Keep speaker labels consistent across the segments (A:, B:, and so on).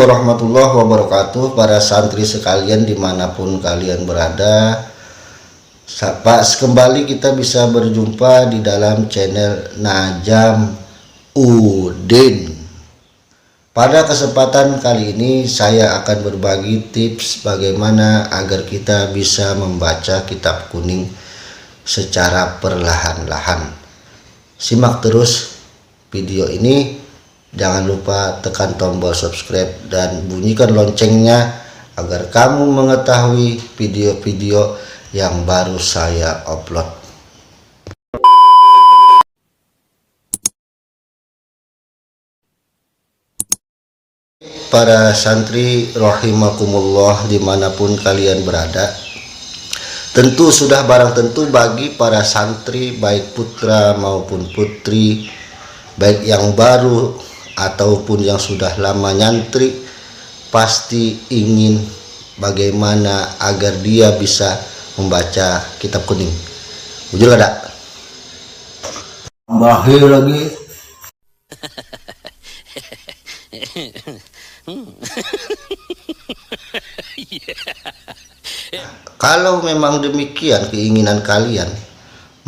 A: warahmatullahi wabarakatuh, para santri sekalian dimanapun kalian berada. Pas kembali kita bisa berjumpa di dalam channel Najam Udin. Pada kesempatan kali ini saya akan berbagi tips bagaimana agar kita bisa membaca kitab kuning secara perlahan-lahan. Simak terus video ini. Jangan lupa tekan tombol subscribe dan bunyikan loncengnya agar kamu mengetahui video-video yang baru saya upload. Para santri rahimakumullah dimanapun kalian berada, tentu sudah barang tentu bagi para santri baik putra maupun putri, baik yang baru ataupun yang sudah lama nyantri, pasti ingin bagaimana agar dia bisa membaca kitab kuning. Ujul ada
B: bahir lagi.
A: Kalau memang demikian keinginan kalian,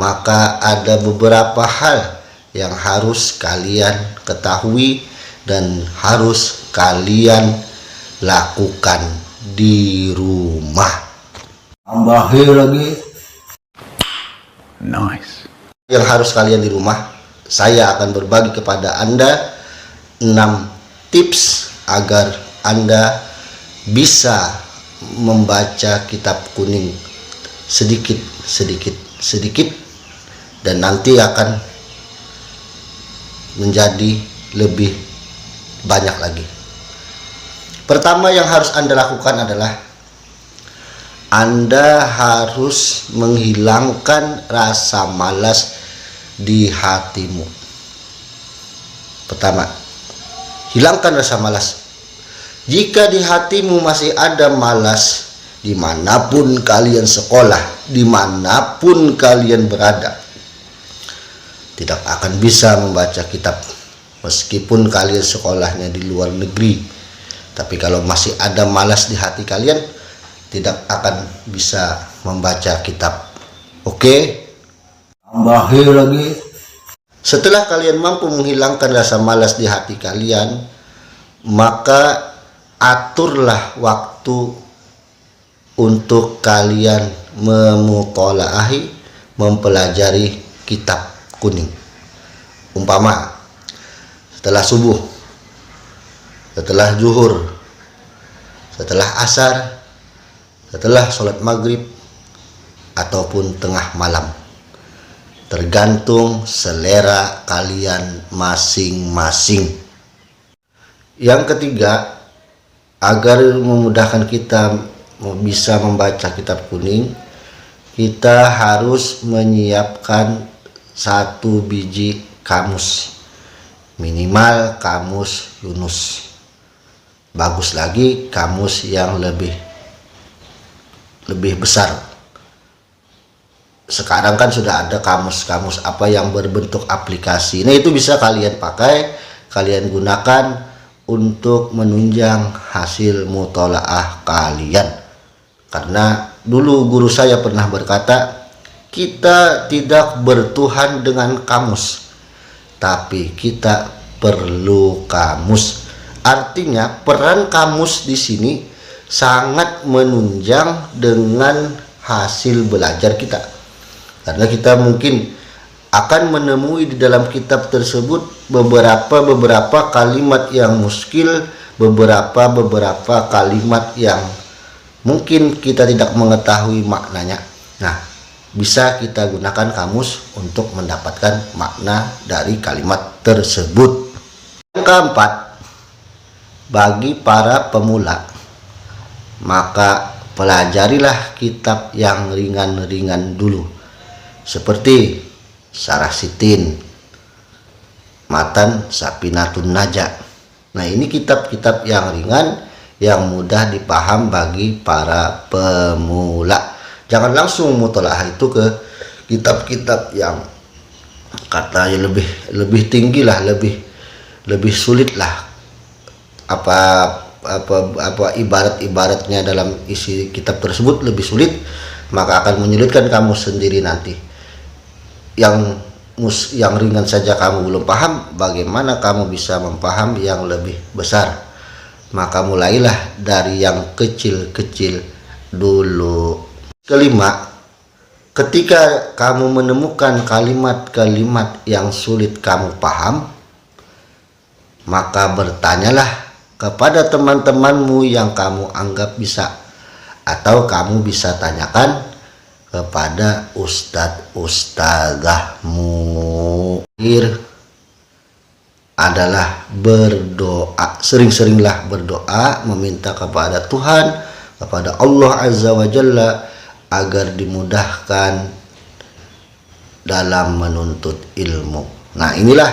A: maka ada beberapa hal yang harus kalian ketahui dan harus kalian lakukan di rumah.
B: Bahir lagi.
C: Nice.
A: Yang harus kalian di rumah, saya akan berbagi kepada Anda 6 tips agar Anda bisa membaca kitab kuning sedikit dan nanti akan menjadi lebih banyak lagi. Pertama yang harus Anda lakukan adalah Anda harus menghilangkan rasa malas di hatimu. Pertama, hilangkan rasa malas. Jika di hatimu masih ada malas, dimanapun kalian sekolah, dimanapun kalian berada, tidak akan bisa membaca kitab. Meskipun kalian sekolahnya di luar negeri, tapi kalau masih ada malas di hati kalian, tidak akan bisa membaca kitab. Oke?
B: Bahir lagi.
A: Setelah kalian mampu menghilangkan rasa malas di hati kalian, maka aturlah waktu untuk kalian memutolaahi, mempelajari kitab kuning. Umpama setelah subuh, setelah zuhur, setelah asar, setelah sholat maghrib, ataupun tengah malam, tergantung selera kalian masing-masing. Yang ketiga, agar memudahkan kita bisa membaca kitab kuning, kita harus menyiapkan 1 biji kamus, minimal kamus Yunus. Bagus lagi kamus yang lebih besar. Sekarang kan sudah ada kamus-kamus apa yang berbentuk aplikasi. Nah, itu bisa kalian pakai, kalian gunakan untuk menunjang hasil mutolaah kalian. Karena dulu guru saya pernah berkata, kita tidak bertuhan dengan kamus, tapi kita perlu kamus. Artinya peran kamus di sini sangat menunjang dengan hasil belajar kita. Karena kita mungkin akan menemui di dalam kitab tersebut beberapa kalimat yang muskil, beberapa kalimat yang mungkin kita tidak mengetahui maknanya. Nah, bisa kita gunakan kamus untuk mendapatkan makna dari kalimat tersebut. Yang keempat, bagi para pemula, maka pelajarilah kitab yang ringan-ringan dulu, seperti Syarah Sitin, Matan Sapinatun Naja. Nah, ini kitab-kitab yang ringan yang mudah dipaham bagi para pemula. Jangan langsung mutolaah itu ke kitab-kitab yang katanya lebih tinggi lah, lebih sulit lah, apa ibarat-ibaratnya dalam isi kitab tersebut lebih sulit, maka akan menyulitkan kamu sendiri nanti. Yang ringan saja kamu belum paham, bagaimana kamu bisa memahami yang lebih besar? Maka mulailah dari yang kecil-kecil dulu. Kelima, ketika kamu menemukan kalimat-kalimat yang sulit kamu paham, maka bertanyalah kepada teman-temanmu yang kamu anggap bisa, atau kamu bisa tanyakan kepada ustadz-ustadzahmu. Adalah berdoa. Sering-seringlah berdoa, meminta kepada Tuhan, kepada Allah Azza wa Jalla, agar dimudahkan dalam menuntut ilmu. Nah, inilah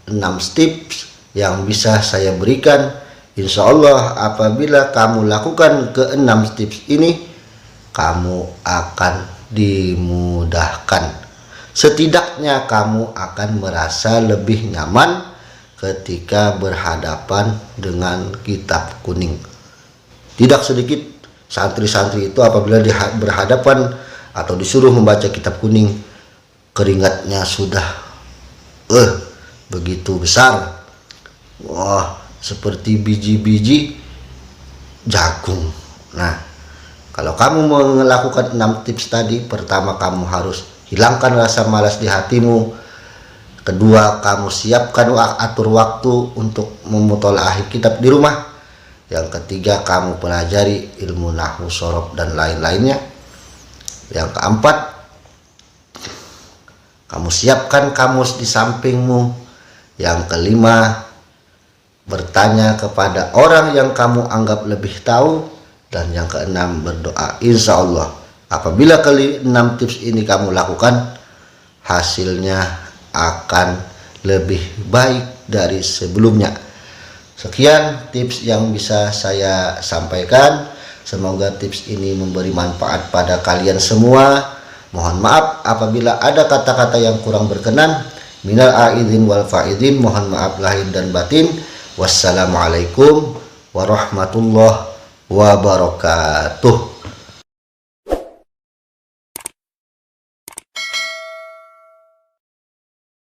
A: 6 tips yang bisa saya berikan. Insya Allah apabila kamu lakukan ke-6 tips ini, kamu akan dimudahkan. Setidaknya kamu akan merasa lebih nyaman ketika berhadapan dengan kitab kuning. Tidak sedikit santri-santri itu apabila berhadapan atau disuruh membaca kitab kuning, keringatnya sudah begitu besar. Wah, seperti biji-biji jagung. Nah, kalau kamu melakukan 6 tips tadi, pertama kamu harus hilangkan rasa malas di hatimu. Kedua, kamu siapkan atur waktu untuk memutolaah kitab di rumah. Yang ketiga, kamu pelajari ilmu nahwu, shorof, dan lain-lainnya. Yang keempat, kamu siapkan kamus di sampingmu. Yang kelima, bertanya kepada orang yang kamu anggap lebih tahu. Dan yang keenam, berdoa. Insya Allah apabila 6 tips ini kamu lakukan, hasilnya akan lebih baik dari sebelumnya. Sekian tips yang bisa saya sampaikan. Semoga tips ini memberi manfaat pada kalian semua. Mohon maaf apabila ada kata-kata yang kurang berkenan. Minal aidin wal faidin, mohon maaf lahir dan batin. Wassalamualaikum warahmatullahi wabarakatuh.